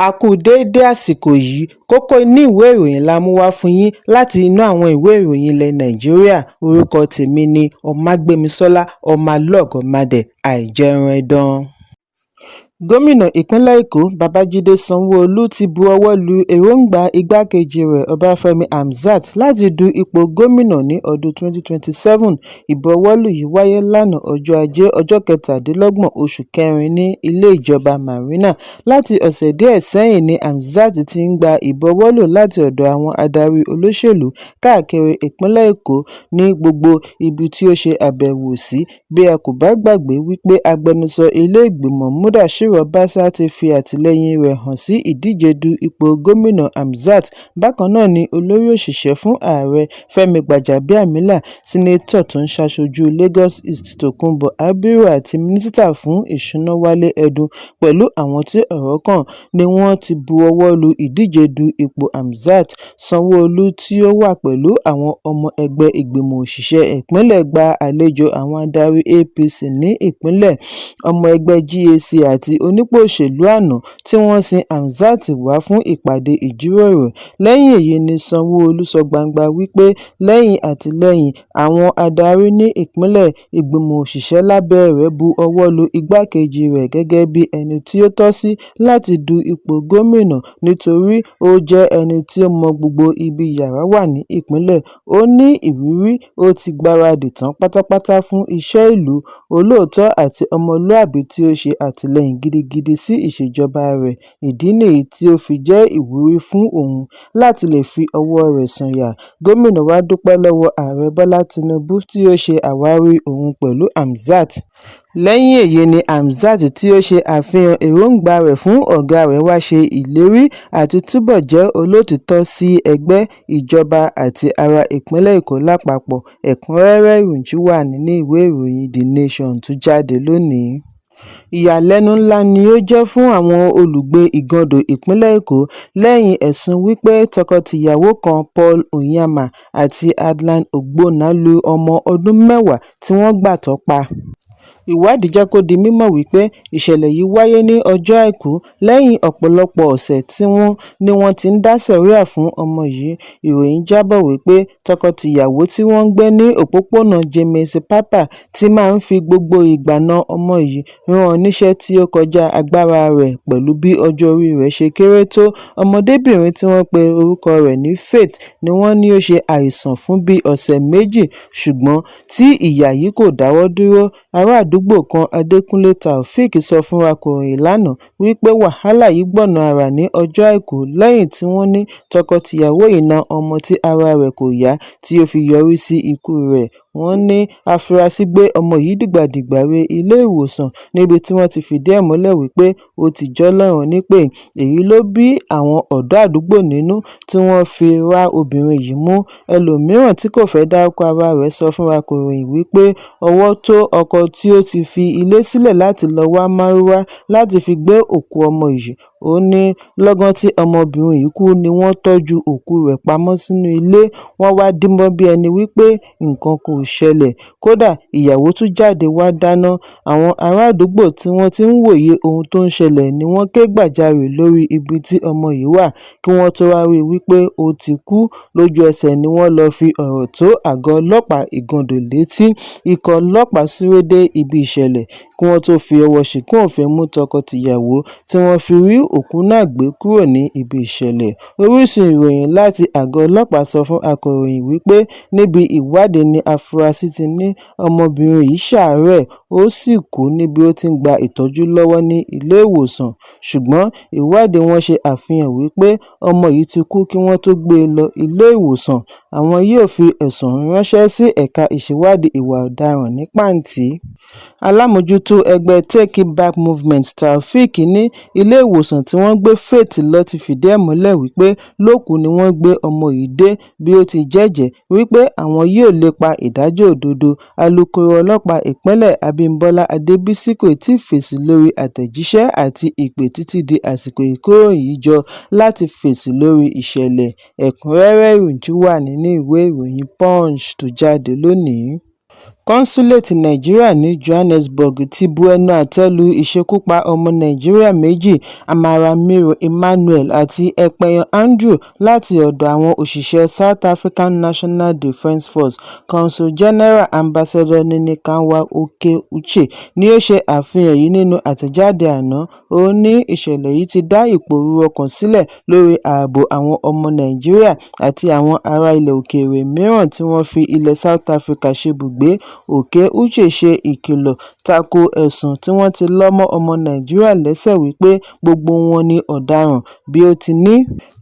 A kú déédé àsìkò yìí, kókó inú ìwé ìròyìn la mú wá fún yín láti inú àwọn ìwé ìròyìn ilẹ̀ Nàìjíríà. Orúkọ tèmi ni Ọmágbémisọ́lá Ọmọlọ́gọ̀mádẹ àìjẹran ẹdán. Gómìnà ìpínlẹ̀ Èkó Babájídé Sanwó-Olú ti bu ọwọ́ lu èròǹgbà igbákejì rẹ̀ Ọbáfẹ́mi Hamzat láti du ipò gómìnà ní ọdún 2027. Ìbuọwọ́lù yìí wáyé lánàá ọjọ́ Ajé ọjọ́ 27 oṣù kẹrin ní ilé ìjọba Marina. Láti ọ̀sẹ̀ díẹ̀ sẹ́yìn ni Hamzat ti ń gba ìbuọwọ́lù láti ọ̀dọ̀ àwọn adarí olóṣèlú káàkiri ìpínlẹ̀ Èkó ní gbogbo ibi tí ó ṣe àbẹ̀wò sí. Bí ẹ kò bá gbàgbé wípé agbẹnusọ ilé ìgbìmọ̀ Mudashiru Obasa ti fi àtìlẹ́yìn rẹ̀ hàn sí ìdíje du ipò gómìnà Hamzat. Bákan náà ni olórí òṣìṣẹ́ fún ààrẹ Fẹ́mi Gbàjàbíàmílà, sínétọ̀ tó ń ṣaṣojú Lagos East Tókunbọ̀ Abiru àti mínísítà fún ìṣúná Wálé Ẹdùn pẹ̀lú àwọn tí ọ̀rọ̀ kàn ni wọ́n ti bu ọwọ́ lu ìdíje du ipò Hamzat. Sanwó-Olú tí ó wà pẹ̀lú àwọn ọmọ ẹgbẹ́ ìgbìmọ̀ òṣìṣẹ́ ìpínlẹ̀ gba àlejò àwọn adarí APC ní ìpínlẹ̀, ọmọ ẹgbẹ́ GAC àti onípò òṣèlú àná tí wọ́n sin Hamzat wá fún ìpàdé ìjíròrò. Lẹ́yìn èyí ni Sanwó-Olú sọ gbangba wípé lẹ́yìn àtìlẹ́yìn àwọn adarí ní ìpínlẹ̀, ìgbìmọ̀ òṣìṣẹ́ lábẹ́ rẹ̀ bu ọwọ́ lu igbákejì rẹ̀ gẹ́gẹ́ bí ẹni tí ó tọ́ sí láti du ipò gómìnà nítorí ó jẹ́ ẹni tí ó mọ gbogbo ibi yàrá wà ní ìpínlẹ̀. Ó ní ìrírí, ó ti gbáradì tán pátápátá fún iṣẹ́ ìlú, olóòótọ́ àti ọmọlúàbí tí ó ṣe àtìlẹ́yìn gidigidi sí ìṣèjọba rẹ̀. Ìdí nìyí tí ó fi jẹ́ ìwúrí fún òun láti lè fi ọwọ́ rẹ̀ sọ̀yà. Gómìnà wá dúpẹ́ lọ́wọ́ ààrẹ Bọ́lá Tinubu tí ó ṣe àwárí òun pẹ̀lú Hamzat. Lẹ́yìn èyí ni Hamzat tí ó ṣe àfihàn èròǹgbà rẹ̀ fún ọ̀gá rẹ̀ wá ṣe ìlérí àti túbọ̀ jẹ́ olótìítọ́ sí ẹgbẹ́, ìjọba àti ará ìpínlẹ̀ Èkó lápapọ̀. Ẹ̀kúnrẹ́rẹ́ ìròyìn wà nínú ìwé ìròyìn The Nation tó jáde lónìí. Ìyàlẹ́nu ńlá ni ó jẹ́ fún àwọn olùgbé Igando ìpínlẹ̀ Èkó lẹ́yìn ẹ̀sùn wípé tọkọ-tìyàwó kan Paul Onyema àti Adlan Ogbonna lu ọmọ ọdún 10 tí wọ́n gbàtọ́ pa. Ìwádìí jẹ́ kó di mímọ̀ wípé ìṣẹ̀lẹ̀ yìí wáyé ní ọjọ́ Àìkú lẹ́yìn ọ̀pọ̀lọpọ̀ ọ̀sẹ̀ tí wọ́n ti ń dá sẹ̀ríà fún ọmọ yìí. Ìròyìn jábọ̀ wípé tọkọ-tìyàwó tí wọ́n ń gbé ní òpópónà James Papa ti máa ń fi gbogbo ìgbà na ọmọ yìí, rán an níṣẹ́ tí ó kọjá agbára rẹ̀ pẹ̀lú bí ọjọ́ orí rẹ̀ ṣe kéré tó. Ọmọdébìnrin tí wọ́n pe orúkọ rẹ̀ ní Faith ni wọ́n ní ó ṣe àìsàn fún bí ọ̀sẹ̀ 2, ṣùgbọ́n tí ìyà yìí kò dáwọ́ dúró. Ará àdúgbò kan Adékúnlé Taofeek sọ fún akọ̀ròyìn lánàá wípé wàhálà yìí gbọ̀nà àrà ní ọjọ́ Àìkú lẹ́yìn tí wọ́n ní tọkọ-tìyàwó yìí na ọmọ tí ara rẹ̀ kò yá tí ó fi yọrí sí ikú rẹ̀. Wọ́n ní afurasí gbé ọmọ yìí dìgbàdìgbà re ilé ìwòsàn níbi tí wọ́n ti fìdí ẹ̀ múlẹ̀ wípé ó ti jọlọ́run nípè. Èyí ló bí àwọn ọ̀dọ́ àdúgbò nínú tí wọ́n fi wá obìnrin yìí mú. Ẹlòmíràn tí kò fẹ́ dárúkọ ara rẹ̀ sọ fún akọ̀ròyìn wípé ọwọ́ tó ọkọ tí ó ti fi ilé sílẹ̀ láti lọ wá márúwá láti fi gbé òkú ọmọ yìí. Ó ní lọ́gán tí ọmọbìnrin yìí kú ni wọ́n tọ́jú òkú rẹ̀ pamọ́ sínú ilé. Wọ́n wá díbọ́n bí ẹni wípé nǹkan kò ṣẹlẹ̀. Kódà ìyàwó tún jáde wá dáná. Àwọn ará àdúgbò tí wọ́n ti ń wòye ohun tó ń ṣẹlẹ̀ ni wọ́n ké gbàjarè lórí ibi tí ọmọ yìí wà kí wọ́n tó wá rí wípé ó ti kú. Lójú ẹsẹ̀ ni wọ́n lọ fi ọ̀rọ̀ tó àgọ́ ọlọ́pàá Igando létí. Ikọ̀ ọlọ́pàá súré dé ibi ìṣẹ̀lẹ̀ kí wọ́n tó fi ọwọ́ ṣìkún òfin mú tọkọ-tìyàwó tí wọ́n fi rí òkú náà gbé kúrò ní ibi ìṣẹ̀lẹ̀. Orísun ìròyìn láti àgọ́ ọlọ́pàá sọ fún akọ̀ròyìn wípé níbi ìwádìí ni afurasí ti ní ọmọbìnrin yìí ṣàárẹ̀ ó sì kú níbi ó ti ń gba ìtọ́jú lọ́wọ́ ní ilé ìwòsàn. Ṣùgbọ́n ìwádìí wọn ṣe àfihàn wípé ọmọ yìí ti kú kí wọ́n tó gbé e lọ ilé ìwòsàn. Àwọn yóò fi ẹ̀sùn ránṣẹ́ sí ẹ̀ka ìṣèwádìí ìwà ọ̀daràn ní pàǹtí. Alámòjútó ẹgbẹ́ Take It Back Movement Taofeek ní ilé ìwòsàn tí wọ́n gbé Faith lọ ti fìdí ẹ̀ múlẹ̀ wípé lókù ni wọ́n gbé ọmọ yìí dé bí ó ti jẹ́jẹ̀ẹ́ wípé àwọn yóò lépa ìdájọ́ òdodo. Alukoro ọlọ́pàá ìpínlẹ̀ Abímbọ́lá Adébísí kò tíì fèsì lórí àtẹ̀jíṣẹ́ àti ìpè títí di àsìkò ìkóròyìn yìí jọ láti fèsì lórí ìṣẹ̀lẹ̀. Ẹ̀kúnrẹ́rẹ́ ìròyìn wà nínú ìwé ìròyìn Punch tó jáde lónìí. Kọ́nsúléètì Nàìjíríà ní Johannesburg ti bu ẹnu àtẹ́ lu ìṣekúpa ọmọ Nàìjíríà méjì Amara Miro Emmanuel àti Ẹ̀pẹ̀yàn Andrew láti ọ̀dọ̀ àwọn òṣìṣẹ́ South African National Defence Force. Consul General Ambassador Nene-Khawa Eke-Uche ni ó ṣe àfihàn èyí nínú àtẹ̀jáde àná. Ó ní ìṣẹ̀lẹ̀ yìí ti dá ìpòrúurú ọkàn sílẹ̀ lórí ààbò àwọn ọmọ Nàìjíríà àti àwọn ará ilẹ̀ òkèèrè mìíràn tí wọ́n fi ilẹ̀ South Africa ṣebùgbé. Eke-Uche ṣe ìkìlọ̀ tako ẹ̀sùn tí wọ́n ti lọ́ mọ́ ọmọ Nàìjíríà lẹ́sẹ̀ wípé gbogbo wọn ni ọ̀daràn, bí ó ti ní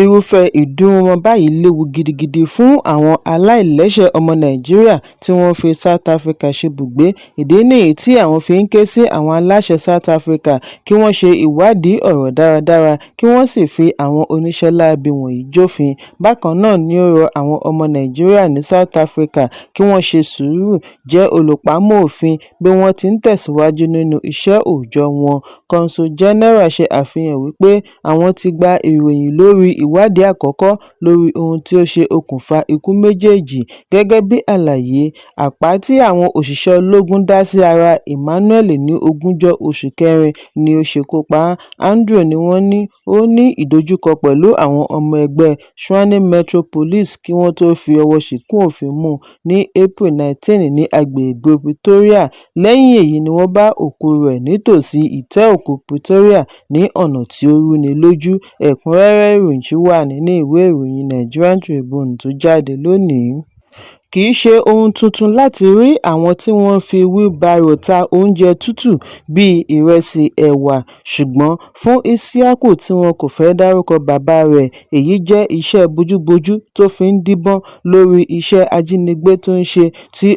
irúfẹ́ ìdúnrún báyìí léwu gidigidi fún àwọn aláìlẹ́sẹ̀ ọmọ Nàìjíríà tí wọ́n fi South Africa ṣebùgbé. Ìdí nìyí tí àwọn fi ń ké sí àwọn aláṣẹ South Africa kí wọ́n ṣe ìwádìí ọ̀rọ̀ dáradára kí wọ́n sì fi àwọn oníṣẹ́láabi wọ̀nyí jófin. Bákan náà ni ó rọ àwọn ọmọ Nàìjíríà ní South Africa kí wọ́n ṣe sùúrù, jẹ́ olùpamọ́ òfin bí wọ́n ti ń tẹ̀síwájú nínú iṣẹ́ òòjọ́ wọn. Consul General ṣe àfihàn wípé àwọn ti gba ìròyìn lórí ìwádìí àkọ́kọ́ lórí ohun tí ó ṣe okùnfà ikú méjèèjì. Gẹ́gẹ́ bí àlàyé, àpá tí àwọn òṣìṣẹ́ ológun dá sí ara Emmanuel ní 20 oṣù kẹrin ni ó ṣekú pa á. Andrew ni wọ́n ní ó ní ìdojúkọ pẹ̀lú àwọn ọmọ ẹgbẹ́ Tshwane Metro Police kí wọ́n tó fi ọwọ́ ṣìkún òfin mú un ní April 19 ní agbègbè Pretoria. Lẹ́yìn èyí ni wọ́n bá òkú rẹ̀ nítòsí ìtẹ́ òkú Pretoria ní ọ̀nà tí ó rúni lójú. Ẹ̀kúnrẹ́rẹ́ ìròyìn ṣì wà nínú ìwé ìròyìn Nigerian Tribune tó jáde lónìí. Kìí ṣe ohun tuntun láti rí àwọn tí wọ́n fi wheelbarrow ta oúnjẹ tútù bíi ìrẹsì, ẹ̀wà, ṣùgbọ́n fún Isiaku tí wọn kò fẹ́ dárúkọ bàbá rẹ̀, èyí jẹ́ iṣẹ́ bójúbójú tó fi ń díbọ́n lórí iṣẹ́ ajínigbé tó ń ṣe tí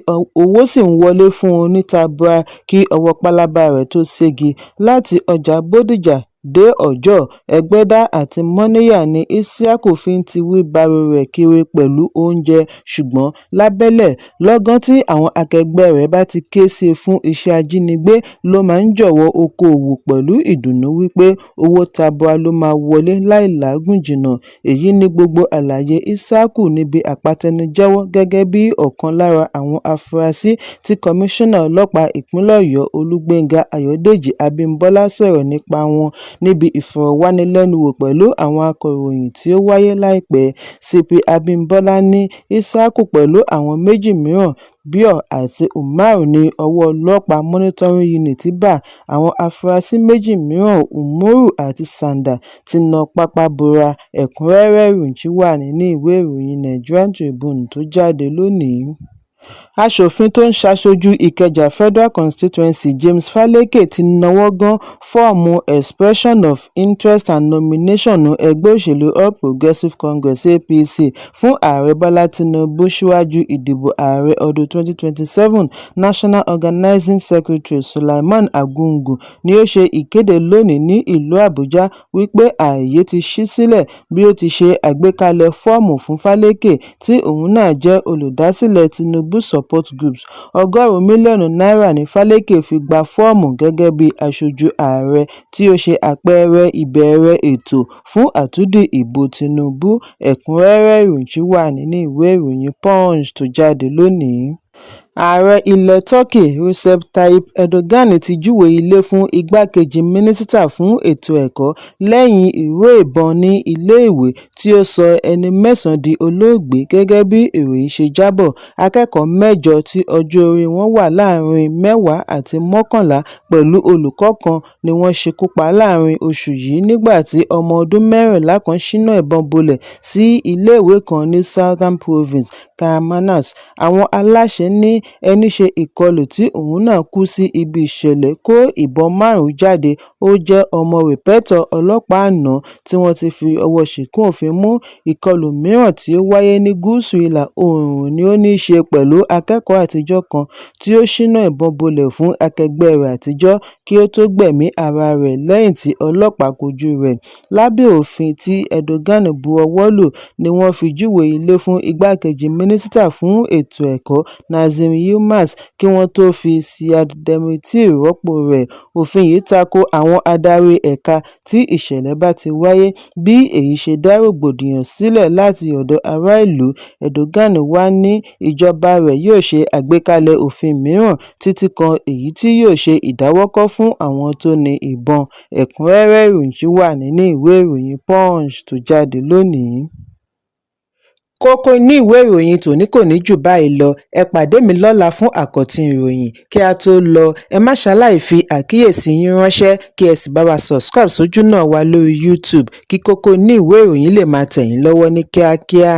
owó sì ń wọlé fún un ní tabua kí ọwọ́ pálábá rẹ̀ tó ségi. Láti ọjà Bódìjà dé Ọ̀jọ́, Ẹgbẹ́dá àti Mọ́níyà ni Isiaku fi ń ti wheelbarrow rẹ̀ kiri pẹ̀lú oúnjẹ, ṣùgbọ́n lábẹ́lẹ̀ lọ́gán tí àwọn akẹgbẹ́ rẹ̀ bá ti ké sí i fún iṣẹ́ ajínigbé ló máa ń jọ̀wọ́ okòòwò pẹ̀lú ìdùnnú wípé owó tabua ló máa wọlé láì làágùn jìnnà. Èyí ni gbogbo àlàyé Isiaku níbi àpatẹnujẹ́wọ́ gẹ́gẹ́ bí ọ̀kan lára àwọn afurasí tí Kọmíṣánná Ọlọ́pàá Ìpínlẹ̀ Ọ̀yọ́ Olúgbénga Ayọ̀dèjì Abímbọ́lá sọ̀rọ̀ nípa wọn níbi ìfọ̀rọ̀wánilẹ́nuwò pẹ̀lú àwọn akọ̀ròyìn tí ó wáyé láìpẹ́. CP Abímbọ́lá ní Isiaku pẹ̀lú àwọn méjì mìíràn Bio àti Umar ní ọwọ́ ọlọ́pàá Monitoring Unit bá. Àwọn afurasí méjì mìíràn Umaru àti Sanda ti na pápá bora. Ẹ̀kúnrẹ́rẹ́ ìròyìn ṣì wà nínú ìwé ìròyìn Nigerian Tribune tó jáde lónìí. Aṣòfin tó ń ṣaṣojú Ìkẹjà Federal Constituency James Faleke ti nawọ́ gan fọ́ọ̀mù Expression of Interest and Nomination ẹgbẹ́ òṣèlú All Progressives Congress (APC) fún Ààrẹ Bọ́lá Tinubu síwájú ìdìbò ààrẹ ọdún 2027. National Organizing Secretary Sulaiman Agungu ni ó ṣe ìkéde lónìí ní ìlú Àbújá wípé ààyè ti ṣí sílẹ̀ bí ó ti ṣe àgbékalẹ̀ fọ́ọ̀mù fún Faleke tí òun náà jẹ́ olùdásílẹ̀ Tinubu Support Groups. $100 mílíọ̀nù ni Faleke fi gba fọ́ọ̀mù gẹ́gẹ́ bí aṣojú ààrẹ tí ó ṣe àpẹẹrẹ ìbẹ̀rẹ̀ ètò fún àtúndì ìbò Tinubu. Ẹ̀kúnrẹ́rẹ́ ìròyìn ṣì wà nínú ìwé ìròyìn Punch tó jáde lónìí. Ààrẹ ilẹ̀ Turkey Recep Tayyip Erdogan ti júwe ilé fún igbákejì mínísítà fún ètò ẹ̀kọ́ lẹ́yìn ìró ìbọn ní iléèwé tí ó sọ ẹni 9 di olóògbé gẹ́gẹ́ bí ìròyìn ṣe jábọ̀. Akẹ́kọ̀ọ́ 8 tí ọjọ́ orí wọn wà láàrin 10 àti 11 pẹ̀lú olùkọ́ kan ni wọ́n ṣekú pa láàrin oṣù yìí nígbà tí ọmọ ọdún 14 kan ṣínà ìbọn bolẹ̀ sí iléèwé kan ní Southern Province, Kamanas. Àwọn aláṣẹ ní ẹni ṣe ìkọlù tí òun náà kú sí ibi ìṣẹ̀lẹ̀ kó ìbọn 5 jáde. Ó jẹ́ ọmọ rìpẹ́tọ̀ ọlọ́pàá àná tí wọ́n ti fi ọwọ́ ṣìkún òfin mú. Ìkọlù mìíràn tí ó wáyé ní gúúsù ìlà oòrùn ni ó ní í ṣe pẹ̀lú akẹ́kọ̀ọ́ àtijọ́ kan tí ó ṣínà ìbọn bolẹ̀ fún akẹgbẹ́ rẹ̀ àtijọ́ kí ó tó gbẹ̀mí ara rẹ̀ lẹ́yìn tí ọlọ́pàá kojú rẹ̀. Lábẹ́ òfin tí Erdogan bu ọwọ́ lù ni wọ́n fi júwe ilé fún igbákejì mínísítà fún ètò ẹ̀kọ́ Nazim Yilmaz kí wọ́n tó fi Siad Demirtaï rọ́pò rẹ̀. Òfin yìí tako àwọn adarí ẹ̀ka tí ìṣẹ̀lẹ̀ bá ti wáyé. Bí èyí ṣe dá rògbòdìyàn sílẹ̀ láti ọ̀dọ̀ ará ìlú, Erdogan wá ní ìjọba rẹ̀ yóò ṣe àgbékalẹ̀ òfin mìíràn títí kan èyí tí yóò ṣe ìdáwọ́kọ̀ fún àwọn tó ní ìbọn. Ẹ̀kúnrẹ́rẹ́ ìròyìn wà nínú ìwé ìròyìn Punch tó jáde lónìí. Kókó inú ìwé ìròyìn tòní kò ní jù báyìí lọ. Ẹ pàdé mi lọ́la fún àkọ́tún ìròyìn. Kí a tó lọ, ẹ má ṣaláì fi àkíyèsí yín ránṣẹ́ kí ẹ sì bá wa subscribe sójú náà wa lórí YouTube kí kókó inú ìwé ìròyìn lè máa tẹ̀ yín lọ́wọ́ ní kíákíá.